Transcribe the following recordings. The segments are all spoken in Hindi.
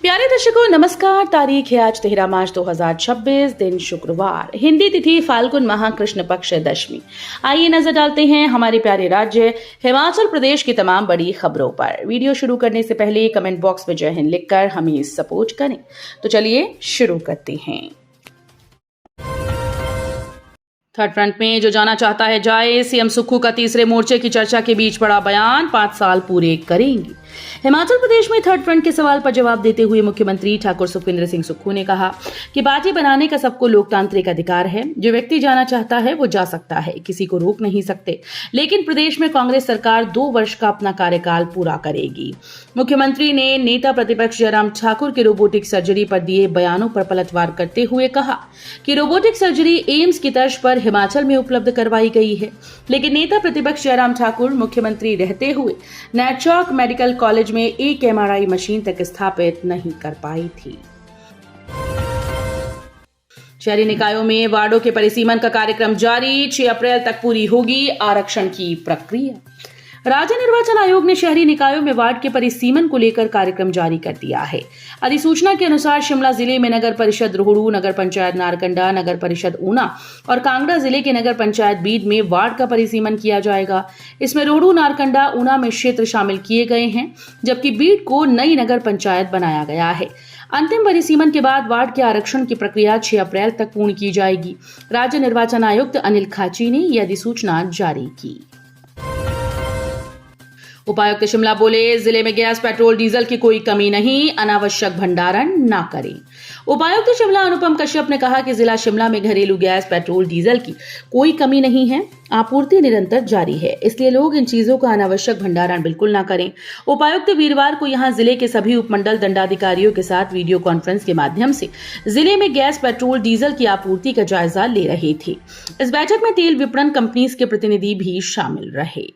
प्यारे दर्शकों नमस्कार। तारीख है आज 13 मार्च 2026, दिन शुक्रवार, हिंदी तिथि फाल्गुन माह कृष्ण पक्ष दशमी। आइए नजर डालते हैं हमारे प्यारे राज्य हिमाचल प्रदेश की तमाम बड़ी खबरों पर। वीडियो शुरू करने से पहले कमेंट बॉक्स में जय हिंद लिखकर हमें सपोर्ट करें। तो चलिए शुरू करते हैं। थर्ड फ्रंट में जो जाना चाहता है जाए, सीएम सुक्खू का तीसरे मोर्चे की चर्चा के बीच बड़ा बयान, 5 साल पूरे करेंगी। हिमाचल प्रदेश में थर्ड फ्रंट के सवाल पर जवाब देते हुए मुख्यमंत्री ठाकुर सुखविंदर सिंह सुक्खू ने कहा कि पार्टी बनाने का सबको लोकतांत्रिक अधिकार है। जो व्यक्ति जाना चाहता है वो जा सकता है, किसी को रोक नहीं सकते। लेकिन प्रदेश में कांग्रेस सरकार 2 वर्ष का अपना कार्यकाल पूरा करेगी। मुख्यमंत्री ने नेता प्रतिपक्ष जयराम ठाकुर के रोबोटिक सर्जरी पर दिए बयानों पर पलटवार करते हुए कहा कि रोबोटिक सर्जरी एम्स की तर्ज पर हिमाचल में उपलब्ध करवाई गई है। लेकिन नेता प्रतिपक्ष जयराम ठाकुर मुख्यमंत्री रहते हुए नैचौक मेडिकल कॉलेज में एक MRI मशीन तक स्थापित नहीं कर पाई थी। शहरी निकायों में वार्डों के परिसीमन का कार्यक्रम जारी, 6 अप्रैल तक पूरी होगी आरक्षण की प्रक्रिया। राज्य निर्वाचन आयोग ने शहरी निकायों में वार्ड के परिसीमन को लेकर कार्यक्रम जारी कर दिया है। अधिसूचना के अनुसार शिमला जिले में नगर परिषद रोहड़ू, नगर पंचायत नारकंडा, नगर परिषद ऊना और कांगड़ा जिले के नगर पंचायत बीड में वार्ड का परिसीमन किया जाएगा। इसमें रोहड़ू, नारकंडा, ऊना में क्षेत्र शामिल किए गए हैं, जबकि बीड को नई नगर पंचायत बनाया गया है। अंतिम परिसीमन के बाद वार्ड के आरक्षण की प्रक्रिया 6 अप्रैल तक पूर्ण की जाएगी। राज्य निर्वाचन आयुक्त अनिल खाची ने यह अधिसूचना जारी की। उपायुक्त शिमला बोले, जिले में गैस, पेट्रोल, डीजल की कोई कमी नहीं, अनावश्यक भंडारण न करें। उपायुक्त शिमला अनुपम कश्यप ने कहा कि जिला शिमला में घरेलू गैस, पेट्रोल, डीजल की कोई कमी नहीं है, आपूर्ति निरंतर जारी है, इसलिए लोग इन चीजों का अनावश्यक भंडारण बिल्कुल न करें। उपायुक्त वीरवार को यहां जिले के सभी उपमंडल दंडाधिकारियों के साथ वीडियो कॉन्फ्रेंस के माध्यम से जिले में गैस, पेट्रोल, डीजल की आपूर्ति का जायजा ले रहे थे। इस बैठक में तेल विपणन कंपनीज के प्रतिनिधि भी शामिल रहे।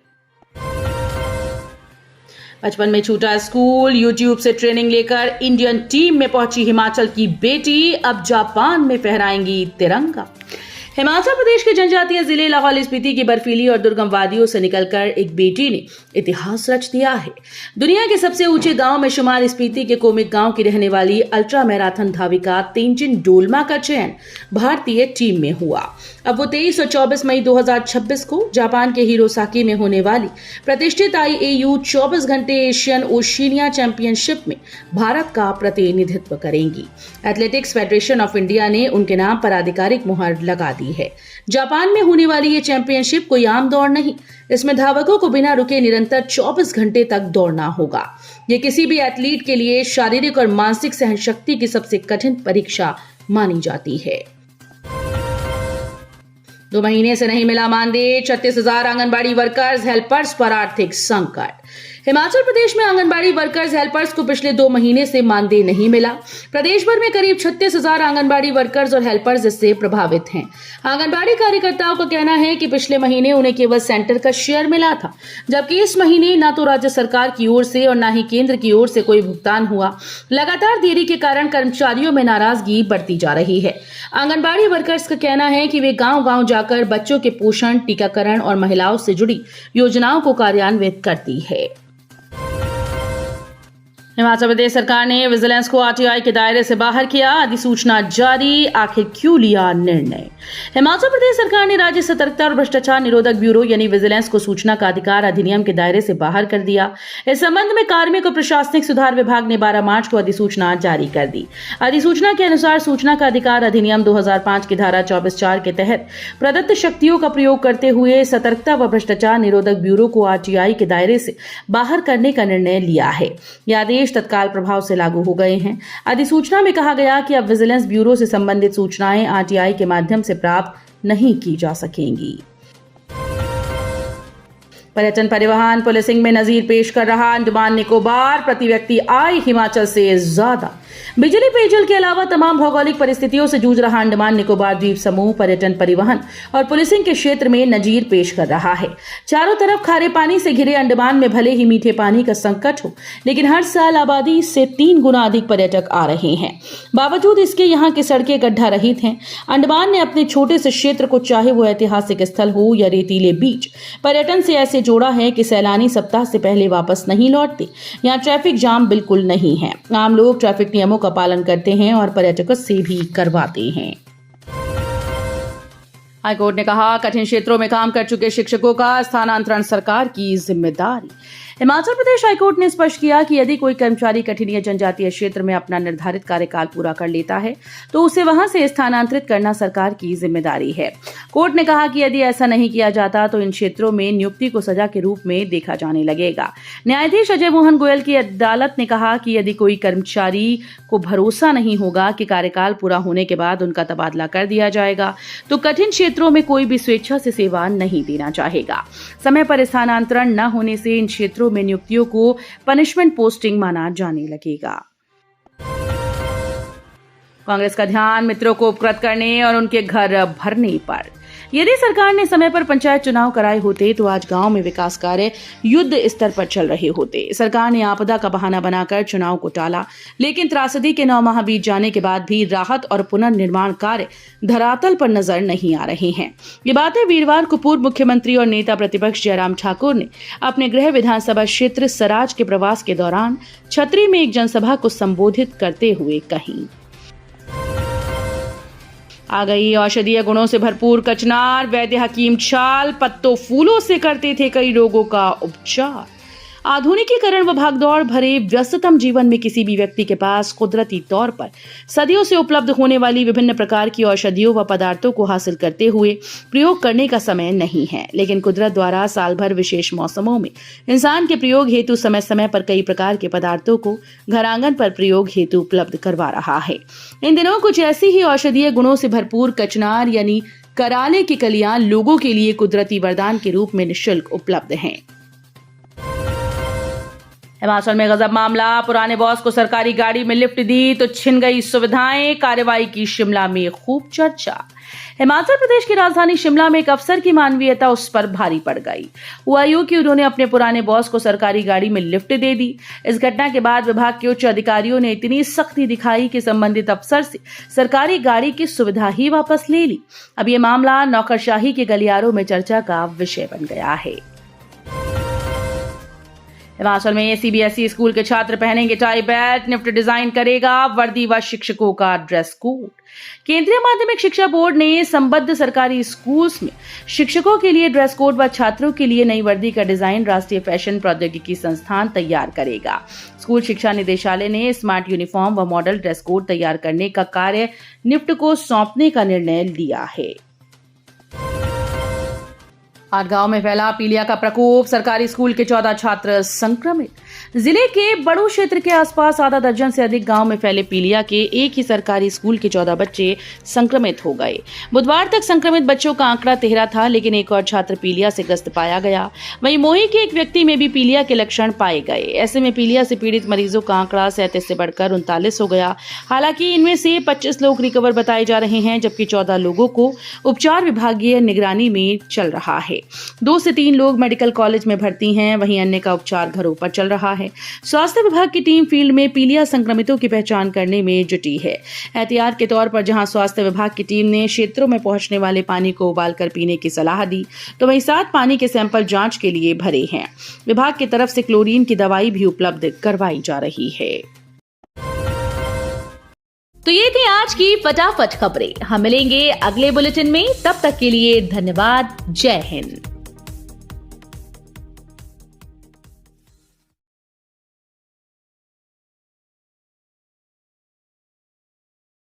बचपन में छूटा स्कूल, यूट्यूब से ट्रेनिंग लेकर इंडियन टीम में पहुंची हिमाचल की बेटी, अब जापान में फहराएंगी तिरंगा। हिमाचल प्रदेश के जनजातीय जिले लाहौल स्पीति की बर्फीली और दुर्गम वादियों से निकलकर एक बेटी ने इतिहास रच दिया है। दुनिया के सबसे ऊंचे गांव में शुमार स्पीति के कोमिक गांव की रहने वाली अल्ट्रा मैराथन धाविका तेंजिन डोलमा का चयन भारतीय टीम में हुआ। अब वो 23 और 24 मई 2026 को जापान के हिरोसाकी में होने वाली प्रतिष्ठित IAU 24 घंटे एशियन ओशिनिया चैंपियनशिप में भारत का प्रतिनिधित्व करेंगी। एथलेटिक्स फेडरेशन ऑफ इंडिया ने उनके नाम पर आधिकारिक मुहर लगा दी है। जापान में होने वाली ये चैंपियनशिप कोई आम दौड़ नहीं, इसमें धावकों को बिना रुके निरंतर 24 घंटे तक दौड़ना होगा। ये किसी भी एथलीट के लिए शारीरिक और मानसिक सहनशक्ति की सबसे कठिन परीक्षा मानी जाती है। 2 महीने से नहीं मिला मानदेय, 36,000 आंगनबाड़ी वर्कर्स हेल्पर्स पर आर्थिक संकट। हिमाचल प्रदेश में आंगनबाड़ी वर्कर्स हेल्पर्स को पिछले 2 महीने से मानदेय नहीं मिला। प्रदेश भर में करीब 36,000 आंगनबाड़ी वर्कर्स और हेल्पर्स इससे प्रभावित हैं। आंगनबाड़ी कार्यकर्ताओं का कहना है कि पिछले महीने उन्हें केवल सेंटर का शेयर मिला था, जबकि इस महीने न तो राज्य सरकार की ओर से और न ही केंद्र की ओर से कोई भुगतान हुआ। लगातार देरी के कारण कर्मचारियों में नाराजगी बढ़ती जा रही है। आंगनबाड़ी वर्कर्स का कहना है कि वे गांव-गांव जाकर बच्चों के पोषण, टीकाकरण और महिलाओं से जुड़ी योजनाओं को कार्यान्वित करती है। हिमाचल प्रदेश सरकार ने विजिलेंस को RTI के दायरे से बाहर किया, अधिसूचना जारी, आखिर क्यों लिया निर्णय। हिमाचल प्रदेश सरकार ने राज्य सतर्कता और भ्रष्टाचार निरोधक ब्यूरो यानी विजिलेंस को सूचना का अधिकार अधिनियम के दायरे से बाहर कर दिया। इस संबंध में कार्मिक और प्रशासनिक सुधार विभाग ने 12 मार्च को अधिसूचना जारी कर दी। अधिसूचना के अनुसार सूचना का अधिकार अधिनियम 2005 की धारा 24(4) के तहत प्रदत्त शक्तियों का प्रयोग करते हुए सतर्कता व भ्रष्टाचार निरोधक ब्यूरो को RTI के दायरे से बाहर करने का निर्णय लिया है। यह आदेश तत्काल प्रभाव से लागू हो गए हैं। अधिसूचना में कहा गया कि अब विजिलेंस ब्यूरो से संबंधित सूचनाएं RTI के माध्यम से प्राप्त नहीं की जा सकेंगी। पर्यटन, परिवहन, पुलिसिंग में नजीर पेश कर रहा अंडमान निकोबार, प्रति व्यक्ति आय हिमाचल से ज्यादा। बिजली, पेयजल के अलावा तमाम भौगोलिक परिस्थितियों से जूझ रहा अंडमान निकोबार द्वीप समूह पर्यटन, परिवहन और पुलिसिंग के क्षेत्र में नजीर पेश कर रहा है। चारों तरफ खारे पानी से घिरे अंडमान में भले ही मीठे पानी का संकट हो, लेकिन हर साल आबादी से 3 गुना अधिक पर्यटक आ रहे हैं। बावजूद इसके यहाँ की सड़कें गड्ढा रहित हैं। अंडमान ने अपने छोटे से क्षेत्र को, चाहे वो ऐतिहासिक स्थल हो या रेतीले बीच, पर्यटन से ऐसे जोड़ा है कि सैलानी सप्ताह से पहले वापस नहीं लौटते। यहाँ ट्रैफिक जाम बिल्कुल नहीं है। आम लोग ट्रैफिक नियमों का पालन करते हैं और पर्यटकों से भी करवाते हैं। हाईकोर्ट ने कहा, कठिन क्षेत्रों में काम कर चुके शिक्षकों का स्थानांतरण सरकार की जिम्मेदारी। हिमाचल प्रदेश हाईकोर्ट ने स्पष्ट किया कि यदि कोई कर्मचारी कठिन या जनजातीय क्षेत्र में अपना निर्धारित कार्यकाल पूरा कर लेता है तो उसे वहां से स्थानांतरित करना सरकार की जिम्मेदारी है। कोर्ट ने कहा कि यदि ऐसा नहीं किया जाता तो इन क्षेत्रों में नियुक्ति को सजा के रूप में देखा जाने लगेगा। न्यायाधीश अजय मोहन गोयल की अदालत ने कहा कि यदि कोई कर्मचारी को भरोसा नहीं होगा कि कार्यकाल पूरा होने के बाद उनका तबादला कर दिया जाएगा तो कठिन क्षेत्रों में कोई भी स्वेच्छा से सेवा नहीं देना चाहेगा। समय पर स्थानांतरण न होने से इन क्षेत्रों में नियुक्तियों को पनिशमेंट पोस्टिंग माना जाने लगेगा। कांग्रेस का ध्यान मित्रों को उपकृत करने और उनके घर भरने पर। यदि सरकार ने समय पर पंचायत चुनाव कराए होते तो आज गांव में विकास कार्य युद्ध स्तर पर चल रहे होते। सरकार ने आपदा का बहाना बनाकर चुनाव को टाला, लेकिन त्रासदी के 9 माह बीत जाने के बाद भी राहत और पुनर्निर्माण कार्य धरातल पर नजर नहीं आ रहे हैं। ये बातें वीरवार को पूर्व मुख्यमंत्री और नेता प्रतिपक्ष जयराम ठाकुर ने अपने गृह विधानसभा क्षेत्र सराज के प्रवास के दौरान छतरी में एक जनसभा को संबोधित करते हुए कही। आ गई औषधीय गुणों से भरपूर कचनार। वैद्य हकीम छाल पत्तों फूलों से करते थे कई रोगों का उपचार। आधुनिकीकरण व भागदौड़ भरे व्यस्ततम जीवन में किसी भी व्यक्ति के पास कुदरती तौर पर सदियों से उपलब्ध होने वाली विभिन्न प्रकार की औषधियों व पदार्थों को हासिल करते हुए प्रयोग करने का समय नहीं है, लेकिन कुदरत द्वारा साल भर विशेष मौसमों में इंसान के प्रयोग हेतु समय समय पर कई प्रकार के पदार्थों को घर आंगन पर प्रयोग हेतु उपलब्ध करवा रहा है। इन दिनों कुछ ऐसी ही औषधीय गुणों से भरपूर कचनार यानी कराले की कलियां लोगों के लिए कुदरती वरदान के रूप में निःशुल्क उपलब्ध हैं। हिमाचल में गजब मामला। पुराने बॉस को सरकारी गाड़ी में लिफ्ट दी तो छिन गई सुविधाएं। कार्रवाई की शिमला में खूब चर्चा। हिमाचल प्रदेश की राजधानी शिमला में एक अफसर की मानवीयता उस पर भारी पड़ गई। हुआ यूं कि उन्होंने अपने पुराने बॉस को सरकारी गाड़ी में लिफ्ट दे दी। इस घटना के बाद विभाग के उच्च अधिकारियों ने इतनी सख्ती दिखाई कि संबंधित अफसर से सरकारी गाड़ी की सुविधा ही वापस ले ली। अब ये मामला नौकरशाही के गलियारों में चर्चा का विषय बन गया है। हिमाचल में सीबीएसई स्कूल के छात्र पहनेंगे टाई बेल्ट। निफ्ट डिजाइन करेगा वर्दी व शिक्षकों का ड्रेस कोड। केंद्रीय माध्यमिक शिक्षा बोर्ड ने संबद्ध सरकारी स्कूल्स में शिक्षकों के लिए ड्रेस कोड व छात्रों के लिए नई वर्दी का डिजाइन राष्ट्रीय फैशन प्रौद्योगिकी संस्थान तैयार करेगा। स्कूल शिक्षा निदेशालय ने स्मार्ट यूनिफॉर्म व मॉडल ड्रेस कोड तैयार करने का कार्य निफ्ट को सौंपने का निर्णय लिया है। आज गांव में फैला पीलिया का प्रकोप। सरकारी स्कूल के 14 छात्र संक्रमित। जिले के बड़ू क्षेत्र के आसपास आधा दर्जन से अधिक गांव में फैले पीलिया के एक ही सरकारी स्कूल के 14 बच्चे संक्रमित हो गए। बुधवार तक संक्रमित बच्चों का आंकड़ा 13 था, लेकिन एक और छात्र पीलिया से ग्रस्त पाया गया। वहीं मोही के एक व्यक्ति में भी पीलिया के लक्षण पाए गए। ऐसे में पीलिया से पीड़ित मरीजों का आंकड़ा 37 से बढ़कर 39 हो गया। हालांकि इनमें से 25 लोग रिकवर बताए जा रहे हैं, जबकि 14 लोगों को उपचार विभागीय निगरानी में चल रहा है। 2 से 3 लोग मेडिकल कॉलेज में भर्ती हैं, वहीं अन्य का उपचार घरों पर चल रहा है। स्वास्थ्य विभाग की टीम फील्ड में पीलिया संक्रमितों की पहचान करने में जुटी है। एहतियात के तौर पर जहां स्वास्थ्य विभाग की टीम ने क्षेत्रों में पहुंचने वाले पानी को उबालकर पीने की सलाह दी, तो वहीं 7 पानी के सैंपल जांच के लिए भरे हैं। विभाग की तरफ से क्लोरीन की दवाई भी उपलब्ध करवाई जा रही है। तो ये थी आज की फटाफट खबरें। हम मिलेंगे अगले बुलेटिन में, तब तक के लिए धन्यवाद। जय हिंद।